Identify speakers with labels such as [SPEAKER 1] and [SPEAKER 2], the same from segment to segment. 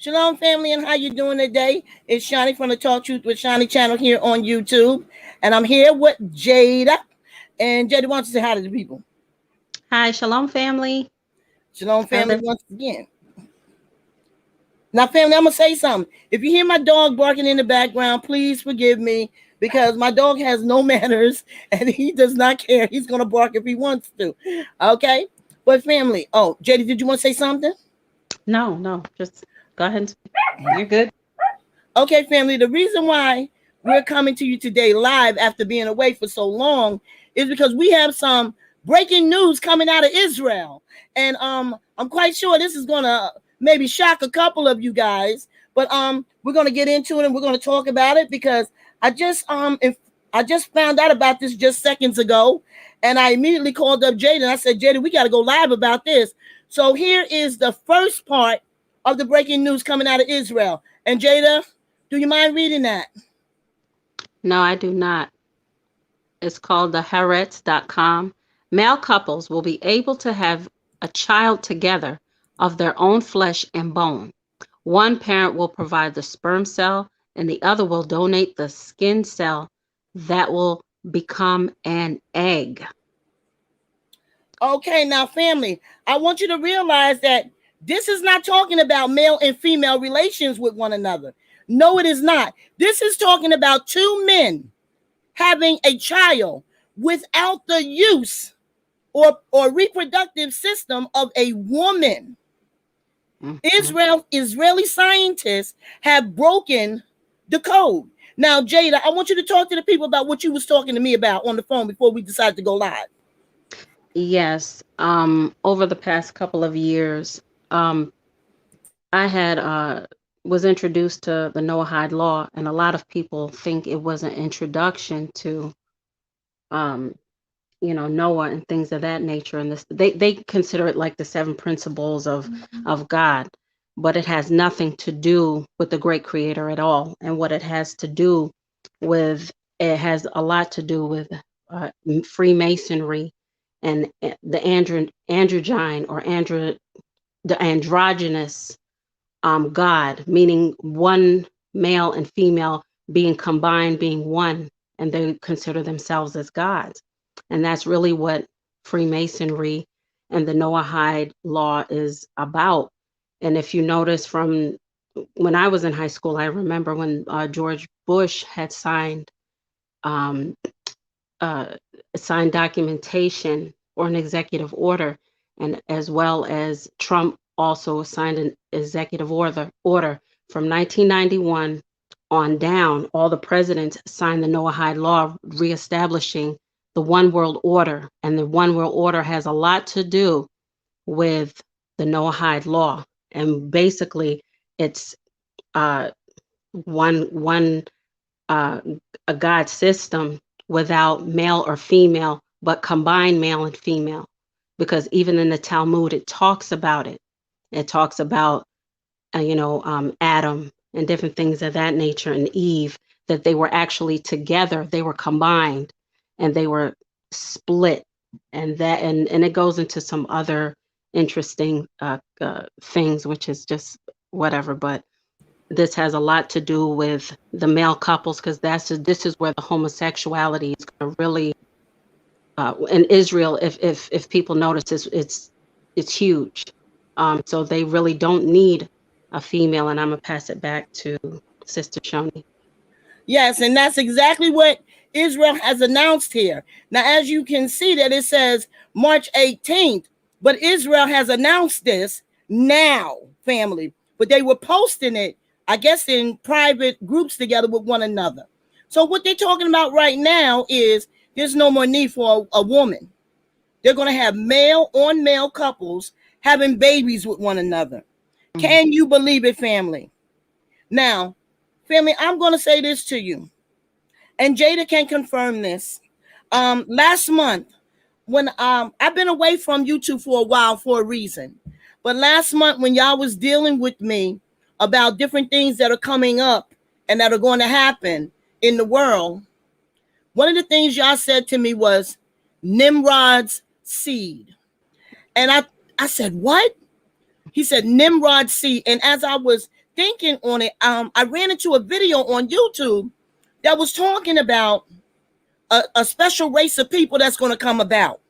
[SPEAKER 1] Shalom, family, and how you doing today? It's Shani from the Talk Truth with Shani channel here on YouTube, and I'm here with Jada. And Jada wants to say hi to the people.
[SPEAKER 2] Hi, Shalom family.
[SPEAKER 1] Shalom, family,
[SPEAKER 2] Other
[SPEAKER 1] once again. Now, family, I'm gonna say something. If you hear my dog barking in the background, please forgive me because my dog has no manners and he does not care. He's gonna bark if he wants to. Okay, but family. Oh, Jada, did you want to say something?
[SPEAKER 2] no, just go ahead and speak. You're good.
[SPEAKER 1] Okay, family, the reason why we're coming to you today live after being away for so long is because we have some breaking news coming out of Israel. And I'm quite sure this is gonna maybe shock a couple of you guys, but we're gonna get into it and we're gonna talk about it because I just found out about this just seconds ago, and I immediately called up Jada and I said, Jada, we gotta go live about this. So here is the first part of the breaking news coming out of Israel. And Jada, do you mind reading that?
[SPEAKER 2] No, I do not. It's called the Haaretz.com. Male couples will be able to have a child together of their own flesh and bone. One parent will provide the sperm cell, and the other will donate the skin cell that will become an egg.
[SPEAKER 1] Okay, now, family, I want you to realize that this is not talking about male and female relations with one another. No, it is not. This is talking about two men having a child without the use or reproductive system of a woman. Israeli scientists have broken the code. Now, Jada, I want you to talk to the people about what you was talking to me about on the phone before we decided to go live.
[SPEAKER 2] Yes, over the past couple of years, I had was introduced to the Noahide law, and a lot of people think it was an introduction to, um, Noah and things of that nature. And this, they consider it like the seven principles of God, but it has nothing to do with the great Creator at all. And what it has to do with, it has a lot to do with Freemasonry and the androgyne or the androgynous God, meaning one male and female being combined, being one, and they consider themselves as gods. And that's really what Freemasonry and the Noahide law is about. And if you notice from when I was in high school, I remember when George Bush had um, signed documentation or an executive order, and as well as Trump also signed an executive order from 1991 on down. All the presidents signed the Noahide law reestablishing the one world order, and the one world order has a lot to do with the Noahide law. And basically, it's uh, one a God system without male or female, but combined male and female. Because even in the Talmud, it talks about it. It talks about, Adam and different things of that nature, and Eve, that they were actually together, they were combined, and they were split. And it goes into some other interesting things, which is just whatever. But this has a lot to do with the male couples, because this is where the homosexuality is going to really in Israel. If people notice, it's huge. So they really don't need a female. And I'm gonna pass it back to Sister Shoni.
[SPEAKER 1] Yes, and that's exactly what Israel has announced here. Now, as you can see that it says March 18th, but Israel has announced this now, family. But they were posting it, I guess, in private groups together with one another. So what they're talking about right now is there's no more need for a woman. They're going to have male on male couples having babies with one another. Can you believe it, family? Now, family, I'm going to say this to you, and Jada can confirm this. Last month, when I've been away from YouTube for a while for a reason, but last month when y'all was dealing with me about different things that are coming up and that are going to happen in the world, one of the things y'all said to me was Nimrod's seed. And I said, what? He said Nimrod's seed. And as I was thinking on it, I ran into a video on YouTube that was talking about a special race of people that's going to come about.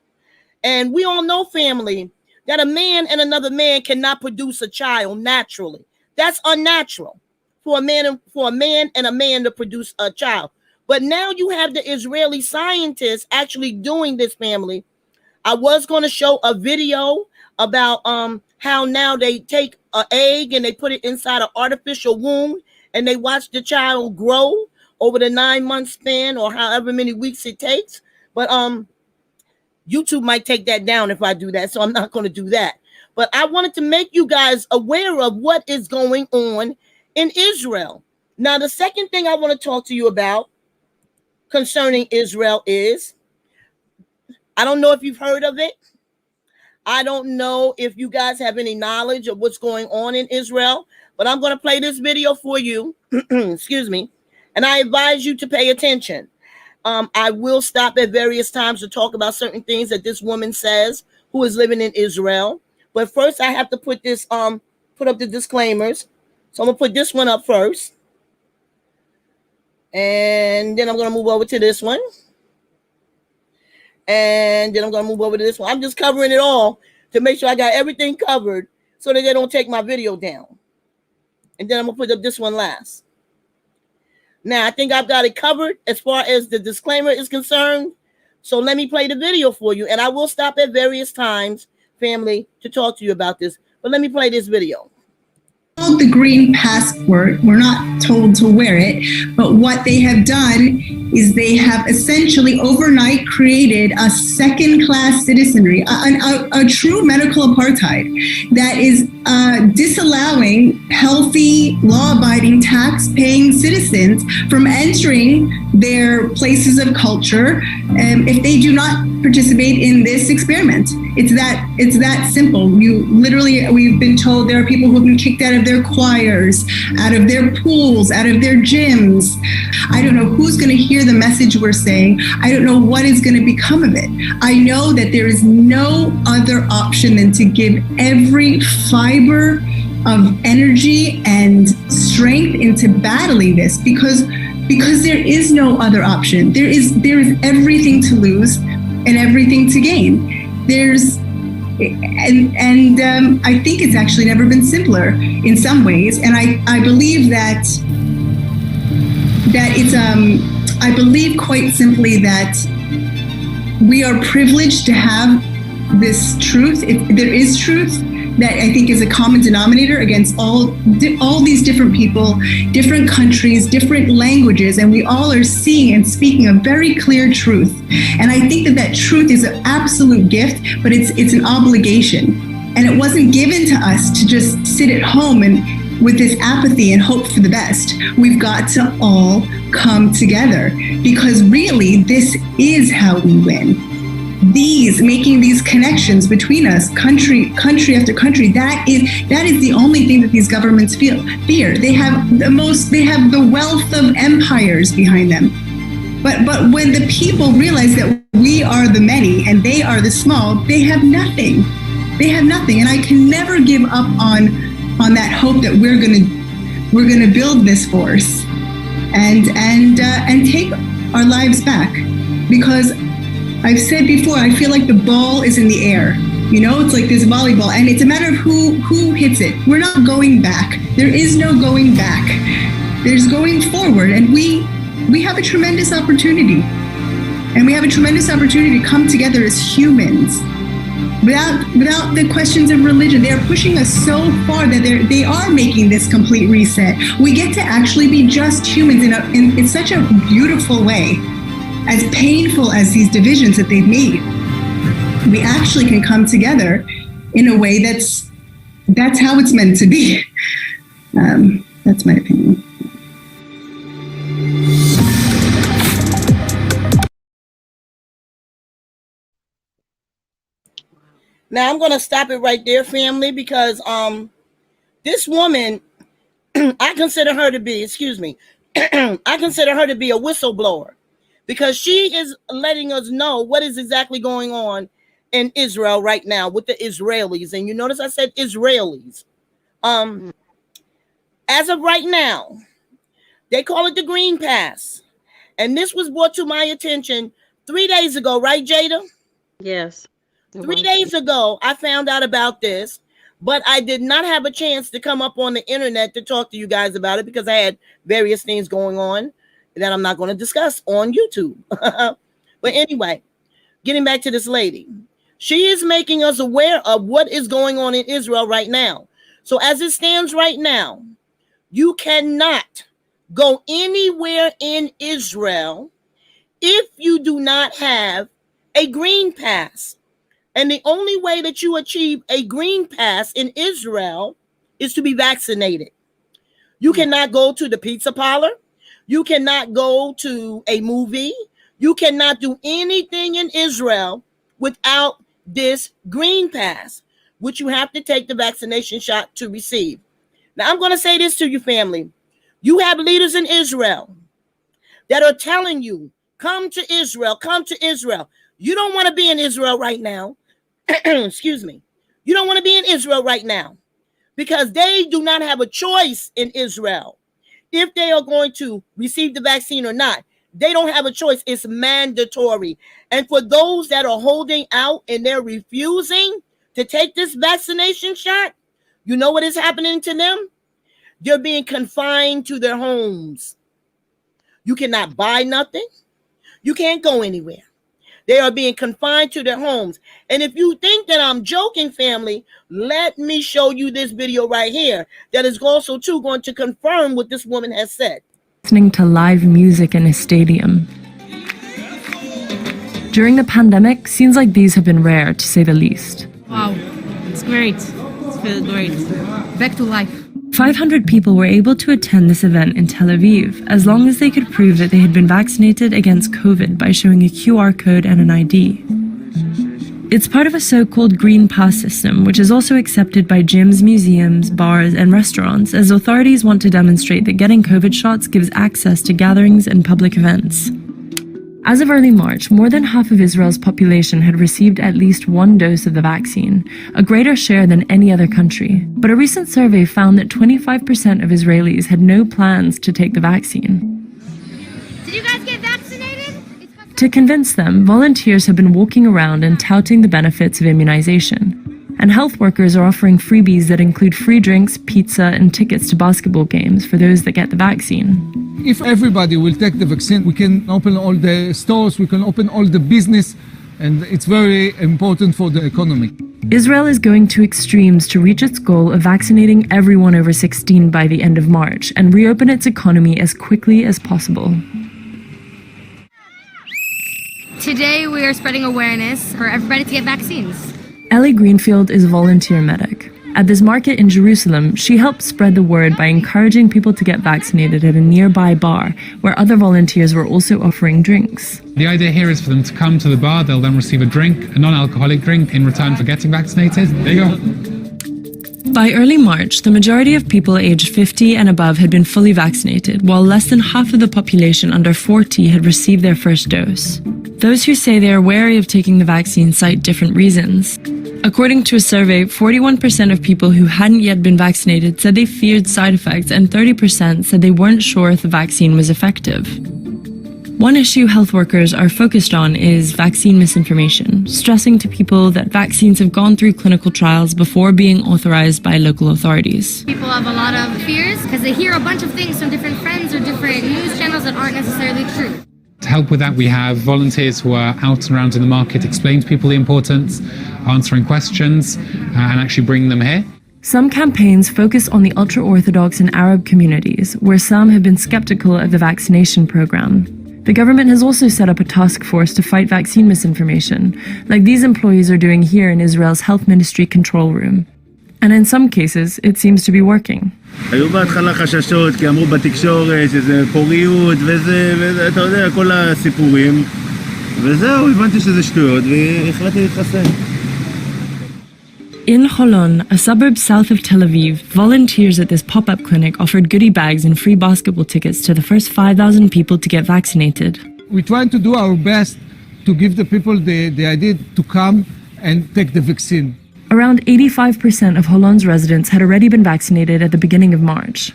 [SPEAKER 1] And we all know, family, that a man and another man cannot produce a child naturally. That's unnatural for a man and a man to produce a child. But now you have the Israeli scientists actually doing this, family. I was going to show a video about how now they take an egg and they put it inside an artificial womb and they watch the child grow over the 9-month span or however many weeks it takes. But YouTube might take that down if I do that, so I'm not going to do that. But I wanted to make you guys aware of what is going on in Israel. Now, the second thing I want to talk to you about concerning Israel is, I don't know if you've heard of it. I don't know if you guys have any knowledge of what's going on in Israel, but I'm going to play this video for you. Excuse me. And I advise you to pay attention. I will stop at various times to talk about certain things that this woman says who is living in Israel. But first, I have to put this, put up the disclaimers. So I'm going to put this one up first. And then I'm going to move over to this one. And then I'm going to move over to this one. I'm just covering it all to make sure I got everything covered so that they don't take my video down. And then I'm going to put up this one last. Now, I think I've got it covered as far as the disclaimer is concerned. So let me play the video for you. And I will stop at various times, family, to talk to you about this. But let me play this video.
[SPEAKER 3] The green passport, we're not told to wear it, but what they have done is they have essentially overnight created a second-class citizenry, a true medical apartheid that is disallowing healthy, law-abiding, tax-paying citizens from entering their places of culture if they do not participate in this experiment. It's that simple. We've been told there are people who have been kicked out of their choirs, out of their pools, out of their gyms. I don't know who's going to hear the message we're saying. I don't know what is going to become of it. I know that there is no other option than to give every fiber of energy and strength into battling this because there is no other option. There is everything to lose and everything to gain. I think it's actually never been simpler in some ways. And I believe that it's I believe quite simply that we are privileged to have this truth. There is truth that I think is a common denominator against all these different people, different countries, different languages, and we all are seeing and speaking a very clear truth. And I think that truth is an absolute gift, but it's an obligation. And it wasn't given to us to just sit at home and with this apathy and hope for the best. We've got to all come together because really this is how we win. Making these connections between us, country after country, that is the only thing that these governments fear. They have the wealth of empires behind them. But when the people realize that we are the many and they are the small, they have nothing. And I can never give up on that hope that we're gonna build this force and take our lives back, because I've said before, I feel like the ball is in the air. It's like this volleyball, and it's a matter of who hits it. We're not going back. There is no going back. There's going forward, and we have a tremendous opportunity. And we have a tremendous opportunity to come together as humans without the questions of religion. They're pushing us so far that they are making this complete reset. We get to actually be just humans in such a beautiful way. As painful as these divisions that they've made, we actually can come together in a way that's how it's meant to be. That's my opinion.
[SPEAKER 1] Now I'm going to stop it right there, family, because this woman, I consider her to be a whistleblower. Because she is letting us know what is exactly going on in Israel right now with the Israelis. And you notice I said Israelis. As of right now, they call it the Green Pass. And this was brought to my attention 3 days ago, right, Jada?
[SPEAKER 2] Yes.
[SPEAKER 1] 3 days ago, I found out about this, but I did not have a chance to come up on the internet to talk to you guys about it because I had various things going on that I'm not going to discuss on YouTube. But anyway, getting back to this lady, she is making us aware of what is going on in Israel right now. So as it stands right now, you cannot go anywhere in Israel if you do not have a green pass. And the only way that you achieve a green pass in Israel is to be vaccinated. You cannot go to the pizza parlor. You cannot go to a movie. You cannot do anything in Israel without this green pass, which you have to take the vaccination shot to receive. Now, I'm going to say this to you, family. You have leaders in Israel that are telling you, come to Israel, come to Israel. You don't want to be in Israel right now. Excuse me. You don't want to be in Israel right now because they do not have a choice in Israel if they are going to receive the vaccine or not. They don't have a choice. It's mandatory. And for those that are holding out and they're refusing to take this vaccination shot, you know what is happening to them? They're being confined to their homes. You cannot buy nothing. You can't go anywhere. They are being confined to their homes. And if you think that I'm joking, family, let me show you this video right here that is also too going to confirm what this woman has said.
[SPEAKER 4] Listening to live music in a stadium. During the pandemic, scenes like these have been rare, to say the least.
[SPEAKER 5] Wow, it's great. It feels great. Back to life.
[SPEAKER 4] 500 people were able to attend this event in Tel Aviv as long as they could prove that they had been vaccinated against COVID by showing a QR code and an ID. It's part of a so-called Green Pass system, which is also accepted by gyms, museums, bars, and restaurants, as authorities want to demonstrate that getting COVID shots gives access to gatherings and public events. As of early March, more than half of Israel's population had received at least one dose of the vaccine, a greater share than any other country. But a recent survey found that 25% of Israelis had no plans to take the vaccine.
[SPEAKER 5] Did you guys get vaccinated?
[SPEAKER 4] To convince them, volunteers have been walking around and touting the benefits of immunization. And health workers are offering freebies that include free drinks, pizza, and tickets to basketball games for those that get the vaccine.
[SPEAKER 6] If everybody will take the vaccine, we can open all the stores, we can open all the business, and it's very important for the economy.
[SPEAKER 4] Israel is going to extremes to reach its goal of vaccinating everyone over 16 by the end of March and reopen its economy as quickly as possible.
[SPEAKER 5] Today we are spreading awareness for everybody to get vaccines.
[SPEAKER 4] Ellie Greenfield is a volunteer medic. At this market in Jerusalem, she helped spread the word by encouraging people to get vaccinated at a nearby bar, where other volunteers were also offering drinks.
[SPEAKER 7] The idea here is for them to come to the bar, they'll then receive a drink, a non-alcoholic drink, in return for getting vaccinated. There you go.
[SPEAKER 4] By early March, the majority of people aged 50 and above had been fully vaccinated, while less than half of the population under 40 had received their first dose. Those who say they are wary of taking the vaccine cite different reasons. According to a survey, 41% of people who hadn't yet been vaccinated said they feared side effects, and 30% said they weren't sure if the vaccine was effective. One issue health workers are focused on is vaccine misinformation, stressing to people that vaccines have gone through clinical trials before being authorized by local authorities.
[SPEAKER 5] People have a lot of fears because they hear a bunch of things from different friends or different news channels that aren't necessarily true.
[SPEAKER 7] To help with that, we have volunteers who are out and around in the market, explain to people the importance, answering questions, and actually bringing them here.
[SPEAKER 4] Some campaigns focus on the ultra-Orthodox and Arab communities, where some have been skeptical of the vaccination program. The government has also set up a task force to fight vaccine misinformation, like these employees are doing here in Israel's health ministry control room. And in some cases, it seems to be working.
[SPEAKER 8] היו בהתחלה חששות, כי אמרו בתקשורת שזה פוריות וזה, אתה יודע, כל הסיפורים. וזהו, הבנתי שזה שטויות, והחלטתי להתחסן.
[SPEAKER 4] In Holon, a suburb south of Tel Aviv, volunteers at this pop-up clinic offered goodie bags and free basketball tickets to the first 5,000 people to get vaccinated.
[SPEAKER 6] We're trying to do our best to give the people the idea to come and take the vaccine.
[SPEAKER 4] Around 85% of Holon's residents had already been vaccinated at the beginning of March.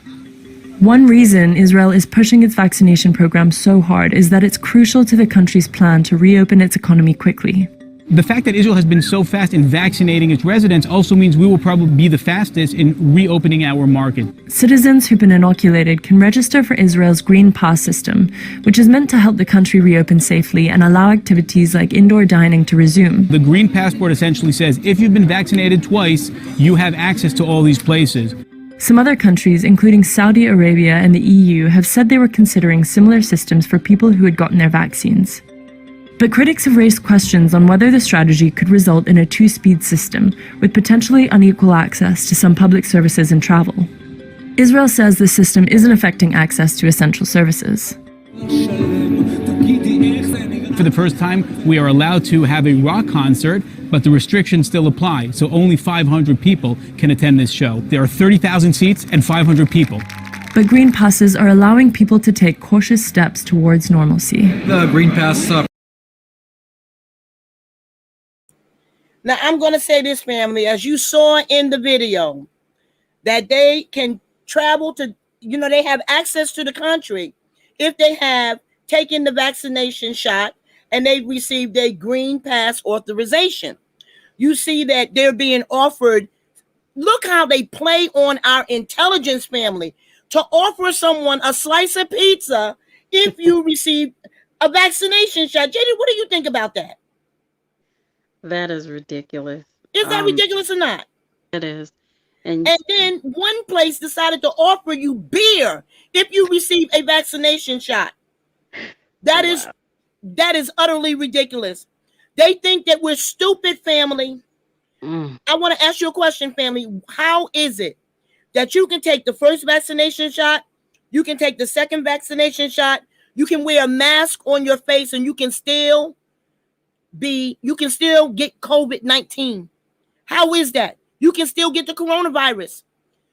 [SPEAKER 4] One reason Israel is pushing its vaccination program so hard is that it's crucial to the country's plan to reopen its economy quickly.
[SPEAKER 9] The fact that Israel has been so fast in vaccinating its residents also means we will probably be the fastest in reopening our market.
[SPEAKER 4] Citizens who've been inoculated can register for Israel's Green Pass system, which is meant to help the country reopen safely and allow activities like indoor dining to resume.
[SPEAKER 9] The Green Passport essentially says if you've been vaccinated twice, you have access to all these places.
[SPEAKER 4] Some other countries, including Saudi Arabia and the EU, have said they were considering similar systems for people who had gotten their vaccines. But critics have raised questions on whether the strategy could result in a two-speed system with potentially unequal access to some public services and travel. Israel says the system isn't affecting access to essential services.
[SPEAKER 9] For the first time, we are allowed to have a rock concert, but the restrictions still apply, so only 500 people can attend this show. There are 30,000 seats and 500 people.
[SPEAKER 4] But green passes are allowing people to take cautious steps towards normalcy.
[SPEAKER 10] The green pass
[SPEAKER 1] Now, I'm going to say this, family, as you saw in the video, that they can travel to, they have access to the country if they have taken the vaccination shot and they've received a green pass authorization. You see that they're being offered, look how they play on our intelligence, family, to offer someone a slice of pizza if you receive a vaccination shot. JD, what do you think about that?
[SPEAKER 2] That is ridiculous.
[SPEAKER 1] Is that ridiculous or not?
[SPEAKER 2] It is.
[SPEAKER 1] And then one place decided to offer you beer if you receive a vaccination shot. That is utterly ridiculous. They think that we're stupid, family. I want to ask you a question, family. How is it that you can take the first vaccination shot, you can take the second vaccination shot, you can wear a mask on your face, and you can still get COVID-19? How is that? You can still get the coronavirus,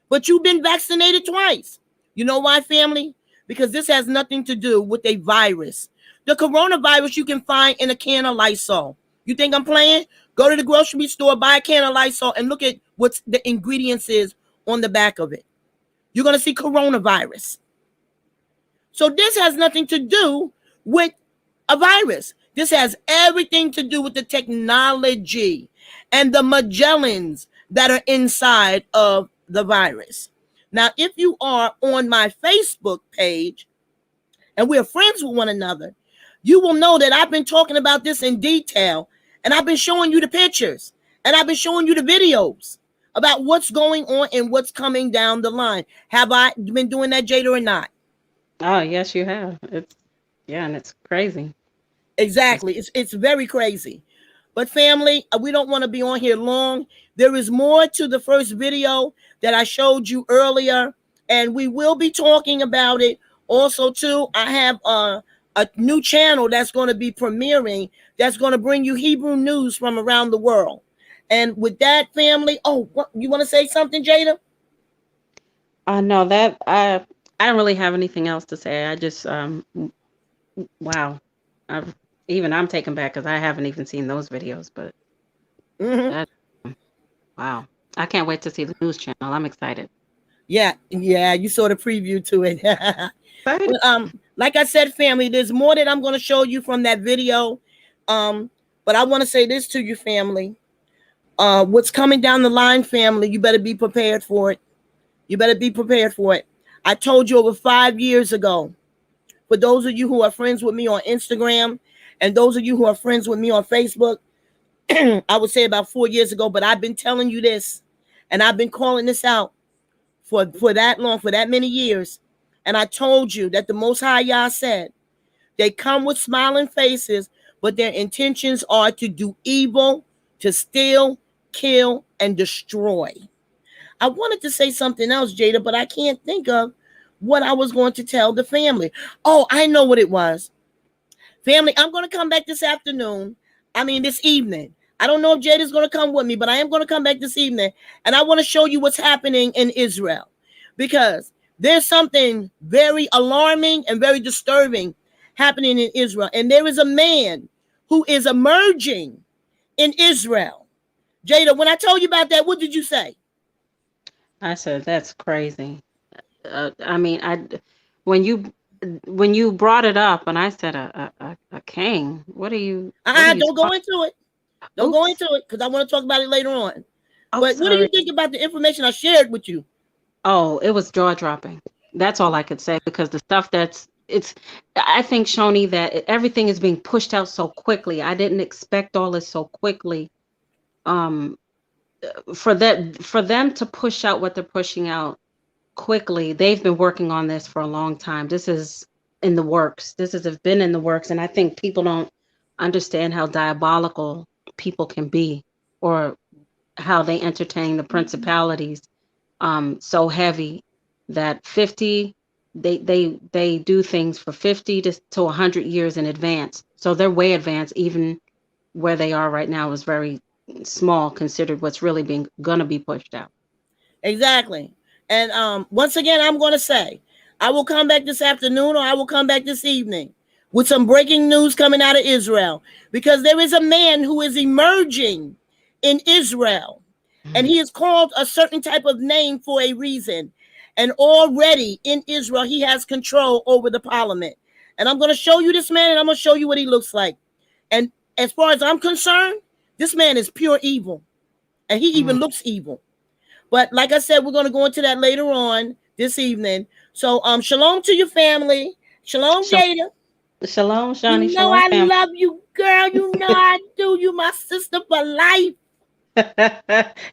[SPEAKER 1] but you've been vaccinated twice. You know why, family? Because this has nothing to do with a virus. The coronavirus you can find in a can of Lysol. You think I'm playing? Go to the grocery store, buy a can of Lysol, and look at what the ingredients is on the back of it. You're going to see coronavirus. So this has nothing to do with a virus. This has everything to do with the technology and the Magellans that are inside of the virus. Now, if you are on my Facebook page and we're friends with one another, you will know that I've been talking about this in detail, and I've been showing you the pictures and I've been showing you the videos about what's going on and what's coming down the line. Have I been doing that, Jada, or not?
[SPEAKER 2] Oh, yes, you have. And it's crazy.
[SPEAKER 1] Exactly. It's very crazy. But family, we don't want to be on here long. There is more to the first video that I showed you earlier, and we will be talking about it. Also, too, I have a new channel that's going to be premiering that's going to bring you Hebrew news from around the world. And with that, family, what, you want to say something, Jada?
[SPEAKER 2] No, that I don't really have anything else to say. I just wow. I'm taken back because I haven't even seen those videos, but wow. I can't wait to see the news channel. I'm excited.
[SPEAKER 1] Yeah, you saw the preview to it. But, like I said, family, there's more that I'm going to show you from that video. But I want to say this to you, family. What's coming down the line, family, you better be prepared for it. You better be prepared for it. I told you over 5 years ago, for those of you who are friends with me on Instagram and those of you who are friends with me on Facebook, I would say about 4 years ago, but I've been telling you this and I've been calling this out for that long, for that many years. And I told you that the Most High Yah said, they come with smiling faces, but their intentions are to do evil, to steal, kill, and destroy. I wanted to say something else, Jada, but I can't think of what I was going to tell the family. Oh, I know what it was. Family, I'm going to come back this evening. I don't know if Jada's going to come with me, but I am going to come back this evening, and I want to show you what's happening in Israel, because there's something very alarming and very disturbing happening in Israel. And there is a man who is emerging in Israel. Jada, when I told you about that, what did you say?
[SPEAKER 2] I said, that's crazy. I mean, when you brought it up, and I said a king. What are you?
[SPEAKER 1] Don't go into it. Don't go into it because I want to talk about it later on.
[SPEAKER 2] Oh,
[SPEAKER 1] But what do you
[SPEAKER 2] sorry.
[SPEAKER 1] think about the information I shared with you?
[SPEAKER 2] Oh, it was jaw dropping. That's all I could say because the stuff I think, Shoni, that everything is being pushed out so quickly. I didn't expect all this so quickly. For them to push out what they're pushing out quickly, they've been working on this for a long time. This is in the works. This has been in the works, and I think people don't understand how diabolical people can be, or how they entertain the principalities so heavy that 50 they do things for 50 to 100 years in advance. So they're way advanced. Even where they are right now is very small considered what's really gonna be pushed out.
[SPEAKER 1] Exactly. And once again, I'm going to say, I will come back this afternoon or I will come back this evening with some breaking news coming out of Israel, because there is a man who is emerging in Israel, and he is called a certain type of name for a reason. And already in Israel, he has control over the parliament. And I'm going to show you this man, and I'm going to show you what he looks like. And as far as I'm concerned, this man is pure evil, and he even looks evil. But like I said, we're going to go into that later on this evening. So shalom to your family. Shalom, Jada.
[SPEAKER 2] Shalom, Shani.
[SPEAKER 1] You know
[SPEAKER 2] Shalom,
[SPEAKER 1] I
[SPEAKER 2] fam.
[SPEAKER 1] love you, girl. You know I do. You my sister for life.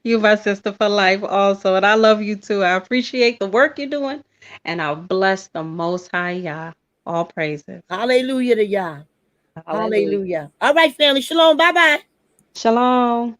[SPEAKER 2] You my sister for life also, and I love you too. I appreciate the work you're doing, and I bless the Most High Yah. All praises.
[SPEAKER 1] Hallelujah to Yah.
[SPEAKER 2] Hallelujah.
[SPEAKER 1] Hallelujah. All right, family. Shalom. Bye-bye.
[SPEAKER 2] Shalom.